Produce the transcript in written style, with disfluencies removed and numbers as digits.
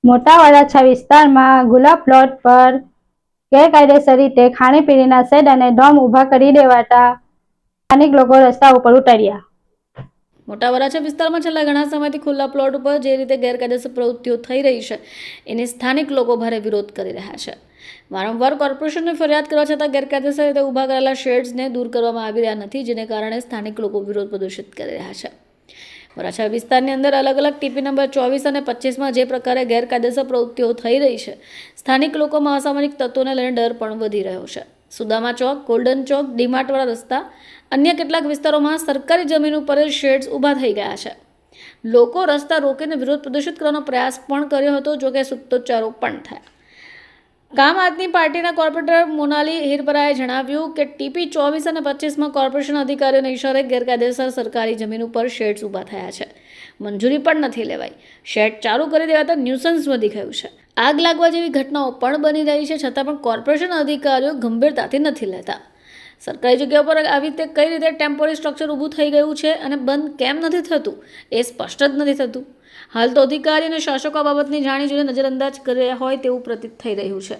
મોટા વરાછા વિસ્તારમાં ગુલાબ પ્લોટ પર ગેરકાયદેસર રીતે ખાણીપીણીના શેડ અને ડોમ ઊભા કરી દેવાતા સ્થાનિક લોકો રસ્તા ઉપર ઉતર્યા। મોટા વરાછા વિસ્તારમાં છેલ્લા ઘણા સમયથી ખુલ્લા પ્લોટ ઉપર જે રીતે ગેરકાયદેસર પ્રવૃત્તિઓ થઈ રહી છે એની સ્થાનિક લોકો ભારે વિરોધ કરી રહ્યા છે। વારંવાર કોર્પોરેશનને ફરિયાદ કરવા છતાં ગેરકાયદેસર રીતે ઊભા કરેલા શેડ્સને દૂર કરવામાં આવી રહ્યા નથી, જેને કારણે સ્થાનિક લોકો વિરોધ પ્રદર્શિત કરી રહ્યા છે। વરાછા વિસ્તારની અંદર અલગ અલગ ટીપી નંબર 24 અને 25માં જે પ્રકારે ગેરકાયદેસર પ્રવૃત્તિઓ થઈ રહી છે, સ્થાનિક લોકોમાં અસામાજિક તત્વોને લઈને ડર પણ વધી રહ્યો છે। સુદામા ચોક, ગોલ્ડન ચોક, ડીમાર્ટવાળા રસ્તા, અન્ય કેટલાક વિસ્તારોમાં સરકારી જમીન ઉપર શેડ્સ ઊભા થઈ ગયા છે। લોકો રસ્તા રોકીને વિરોધ પ્રદર્શિત કરવાનો પ્રયાસ પણ કર્યો હતો, જોકે સૂત્રોચ્ચારો પણ થયા। આમ આદમી પાર્ટીના કોર્પોરેટર મોનાલી હિરપરાએ જણાવ્યું કે ટીપી 24 અને 25માં કોર્પોરેશન અધિકારીઓના ઇશારે ગેરકાયદેસર સરકારી જમીન ઉપર શેડ્સ ઊભા થયા છે। મંજૂરી પણ નથી લેવાઈ। શેડ ચાલુ કરી દેવાતા ન્યુસન્સ વધી ગયું છે। આગ લાગવા જેવી ઘટનાઓ પણ બની રહી છે, છતાં પણ કોર્પોરેશન અધિકારીઓ ગંભીરતાથી નથી લેતા। સરકારી જગ્યા પર આવી રીતે કઈ રીતે ટેમ્પરરી સ્ટ્રક્ચર ઊભું થઈ ગયું છે અને બંધ કેમ નથી થતું એ સ્પષ્ટ જ નથી થતું। હાલ તો અધિકારી અને શાસકો આ બાબતની જાણી જોઈને નજરઅંદાજ કરી રહ્યા હોય તેવું પ્રતીત થઈ રહ્યું છે।